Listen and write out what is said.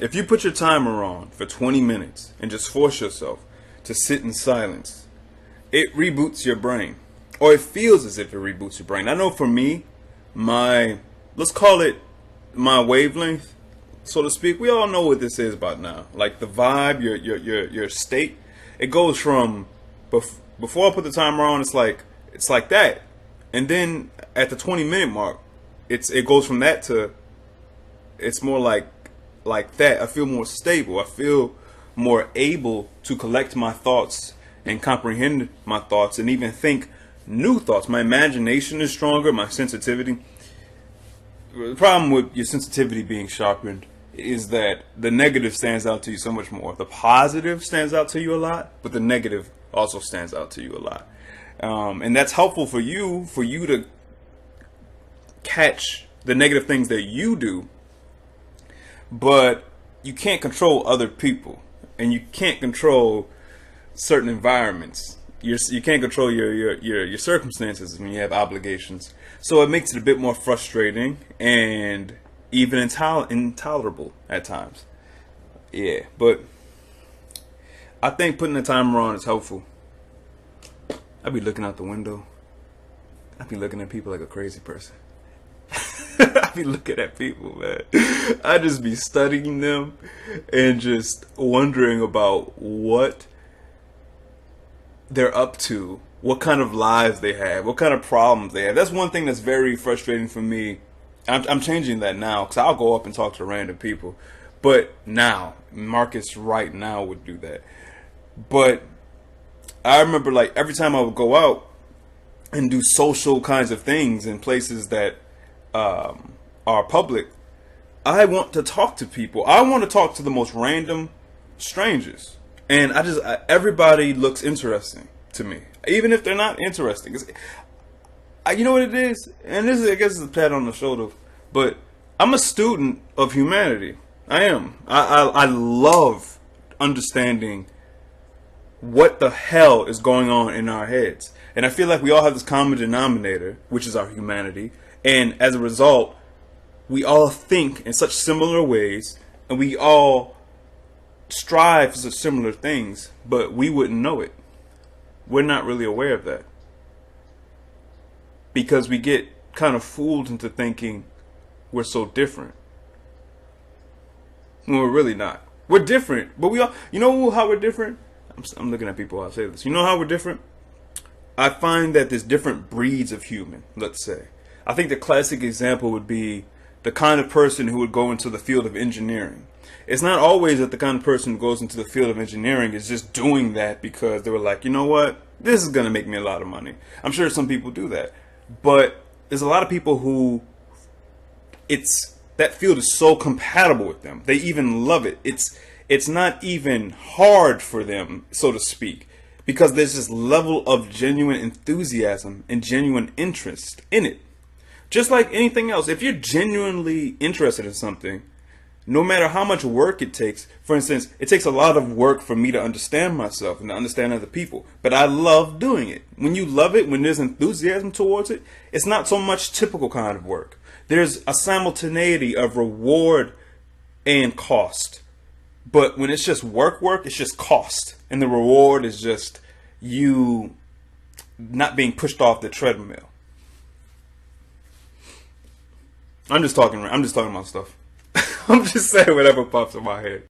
If you put your timer on for 20 minutes and just force yourself to sit in silence, it reboots your brain. Or it feels as if it reboots your brain. I know for me, let's call it my wavelength, so to speak. We all know what this is about now. Like the vibe, your state. It goes from before I put the timer on, it's like that. And then at the 20-minute mark, it goes from that to it's more like that. I feel more stable. I feel more able to collect my thoughts and comprehend my thoughts and even think new thoughts. My imagination is stronger, my sensitivity. The problem with your sensitivity being sharpened is that the negative stands out to you so much more. The positive stands out to you a lot, but the negative also stands out to you a lot. And that's helpful for you to catch the negative things that you do, but you can't control other people, and you can't control certain environments. You can't control your circumstances when you have obligations. So it makes it a bit more frustrating and even intolerable at times. Yeah, but I think putting the timer on is helpful. I'd be looking out the window. I'd be looking at people like a crazy person. I'd be looking at people, man. I'd just be studying them and just wondering about what they're up to, what kind of lives they have, what kind of problems they have. That's one thing that's very frustrating for me. I'm changing that now, because I'll go up and talk to random people. But now, Marcus right now would do that. But I remember, like, every time I would go out and do social kinds of things in places that are public, I want to talk to people. I want to talk to the most random strangers. And everybody looks interesting to me, even if they're not interesting. You know what it is? And this is, I guess, is a pat on the shoulder, but I'm a student of humanity. I am. I love understanding what the hell is going on in our heads. And I feel like we all have this common denominator, which is our humanity. And as a result, we all think in such similar ways, and we all strive for such similar things, but we wouldn't know it. We're not really aware of that, because we get kind of fooled into thinking we're so different when we're really not. We're different, but we all, you know how we're different? I'm looking at people while I say this. You know how we're different? I find that there's different breeds of human, let's say. I think the classic example would be the kind of person who would go into the field of engineering. It's not always that the kind of person who goes into the field of engineering is just doing that because they were like, you know what, this is going to make me a lot of money. I'm sure some people do that. But there's a lot of people who that field is so compatible with them. They even love it. It's not even hard for them, so to speak, because there's this level of genuine enthusiasm and genuine interest in it. Just like anything else, if you're genuinely interested in something, no matter how much work it takes, for instance, it takes a lot of work for me to understand myself and to understand other people, but I love doing it. When you love it, when there's enthusiasm towards it, it's not so much typical kind of work. There's a simultaneity of reward and cost. But when it's just work, it's just cost. And the reward is just you not being pushed off the treadmill. I'm just talking about stuff. I'm just saying whatever pops in my head.